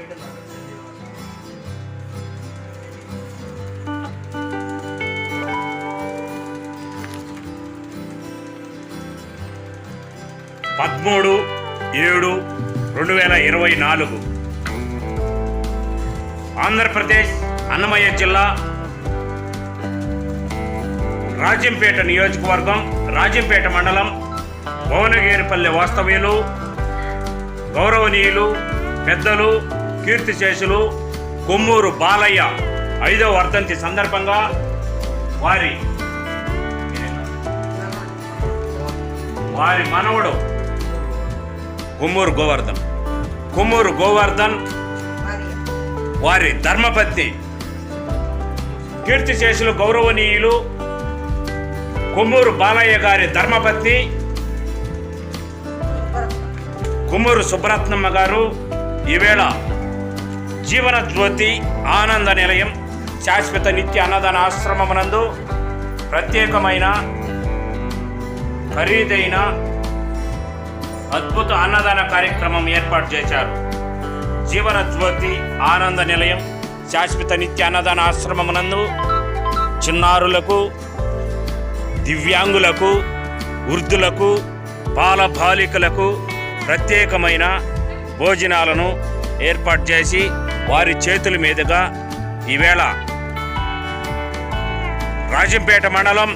13/7/2024 ఆంధ్రప్రదేశ్ అన్నమయ్య జిల్లా రాజంపేట నియోజకవర్గం రాజంపేట మండలం భువనగిరిపల్లె వాస్తవ్యులు గౌరవనీయులు పెద్దలు కీర్తిశేషులు కొమ్మూరు బాలయ్య 5వ వర్ధంతి సందర్భంగా వారి మనవడు కొమ్మూరు గోవర్ధన్ వారి ధర్మపత్ని కీర్తిశేషులు గౌరవనీయులు కొమ్మూరు బాలయ్య గారి ధర్మపత్ని కొమ్మూరు సుబ్బరత్నమ్మ గారు ఈవేళ జీవన జ్యోతి ఆనంద నిలయం శాశ్వత నిత్య అన్నదాన ఆశ్రమమునందు ప్రత్యేకమైన ఖరీదైన అద్భుత అన్నదాన కార్యక్రమం ఏర్పాటు చేశారు. జీవన జ్యోతి ఆనంద నిలయం శాశ్వత నిత్య అన్నదాన ఆశ్రమమునందు చిన్నారులకు, దివ్యాంగులకు, వృద్ధులకు, బాలబాలికలకు ప్రత్యేకమైన భోజనాలను ఏర్పాటు చేసి వారి చేతుల మీదుగా ఈవేళ రాజంపేట మండలం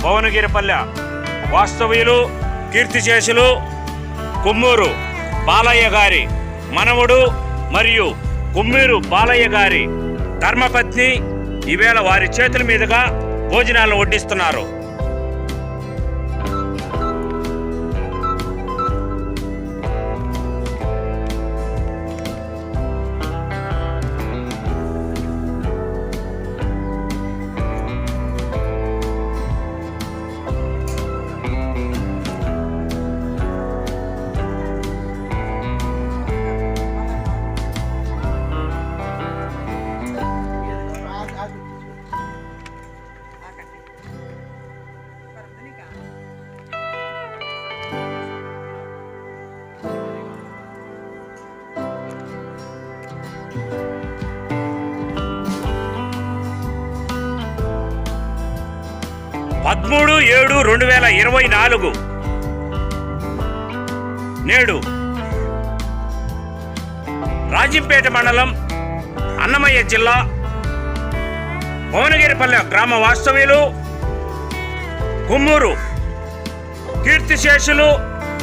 భువనగిరిపల్లె వాస్తవ్యులు కీర్తిశేషులు కొమ్మూరు బాలయ్య గారి మనవడు మరియు కొమ్మూరు బాలయ్య గారి ధర్మపత్ని ఈవేళ వారి చేతుల మీదుగా భోజనాలను వడ్డిస్తున్నారు. పదమూడు 7/2024 నేడు రాజంపేట మండలం అన్నమయ్య జిల్లా భువనగిరిపల్లె గ్రామ వాస్తవ్యులు కొమ్మూరు కీర్తిశేషులు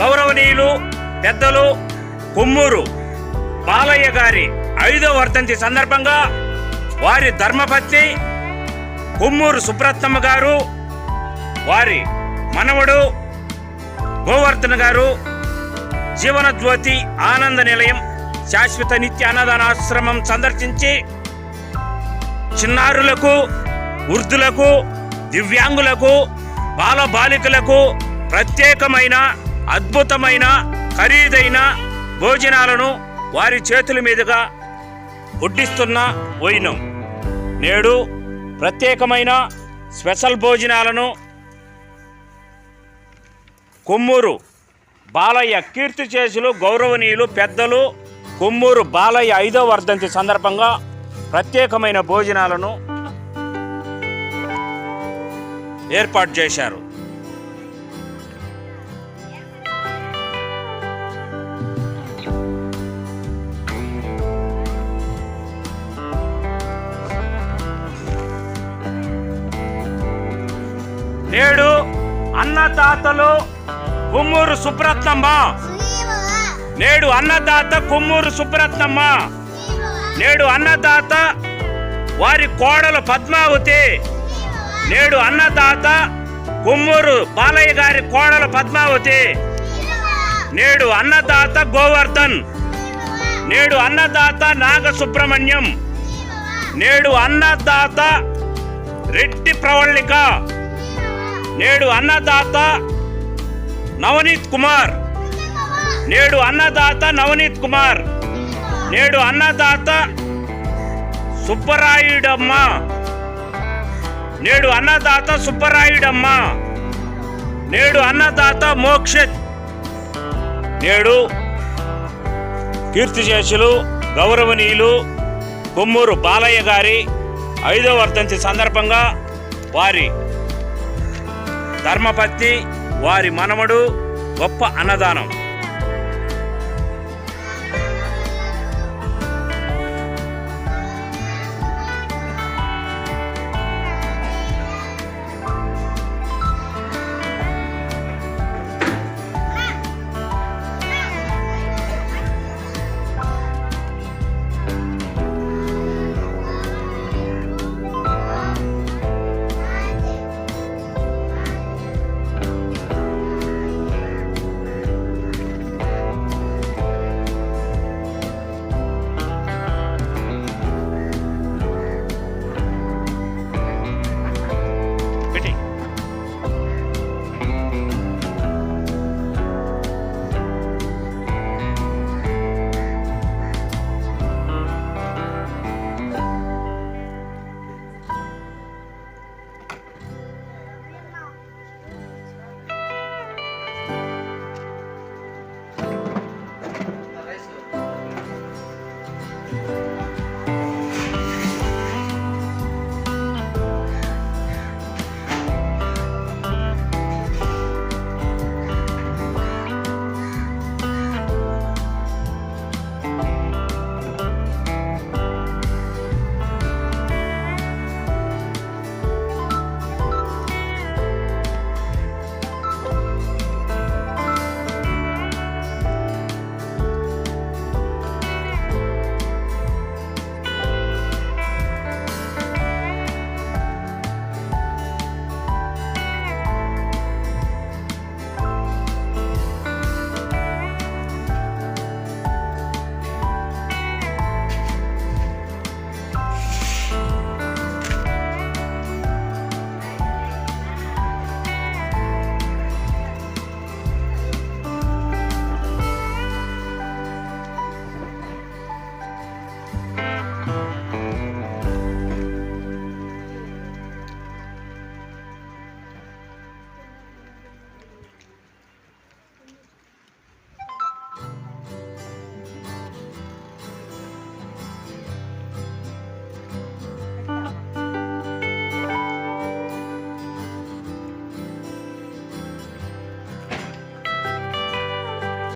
గౌరవనీయులు పెద్దలు కొమ్మూరు బాలయ్య గారి 5వ వర్ధంతి సందర్భంగా వారి ధర్మపత్ని కొమ్మూరు సుబ్బరత్నమ్మ గారు వారి మనవడు గోవర్ధన్ గారు జీవన జ్యోతి ఆనంద నిలయం శాశ్వత నిత్య అన్నదానాశ్రమం సందర్శించి చిన్నారులకు, వృద్ధులకు, దివ్యాంగులకు, బాలబాలికలకు ప్రత్యేకమైన అద్భుతమైన ఖరీదైన భోజనాలను వారి చేతుల మీదుగా వడ్డిస్తున్న వైనం నేడు ప్రత్యేకమైన స్పెషల్ భోజనాలను కొమ్మూరు బాలయ్య కీర్తిశేషులు గౌరవనీయులు పెద్దలు కొమ్మూరు బాలయ్య 5వ వర్ధంతి సందర్భంగా ప్రత్యేకమైన భోజనాలను ఏర్పాటు చేశారు. నేడు అన్నదాతలు కొమ్మూరు సుబ్బరత్నమ్మ, నేడు అన్నదాత కొమ్మూరు సుబ్బరత్నమ్మ, నేడు అన్నదాత వారి కోడలు పద్మావతి, నేడు అన్నదాత కొమ్మూరు బాలయ్య గారి కోడలు పద్మావతి, నేడు అన్నదాత గోవర్ధన్, నేడు అన్నదాత నాగ సుబ్రహ్మణ్యం, నేడు అన్నదాత రెడ్డి ప్రవళిక, నేడు అన్నదాత నవనీత్ కుమార్, నేడు అన్నదాత నవనీత్ కుమార్, నేడు అన్నదాత సుబ్బరాయుడమ్మ, నేడు అన్నదాత సుబ్బరాయుడమ్మ, నేడు అన్నదాత మోక్ష, నేడు కీర్తిశేషులు గౌరవనీయులు కొమ్మూరు బాలయ్య గారి 5వ వర్ధంతి సందర్భంగా వారి ధర్మపత్ని, వారి మనవడు గొప్ప అన్నదానం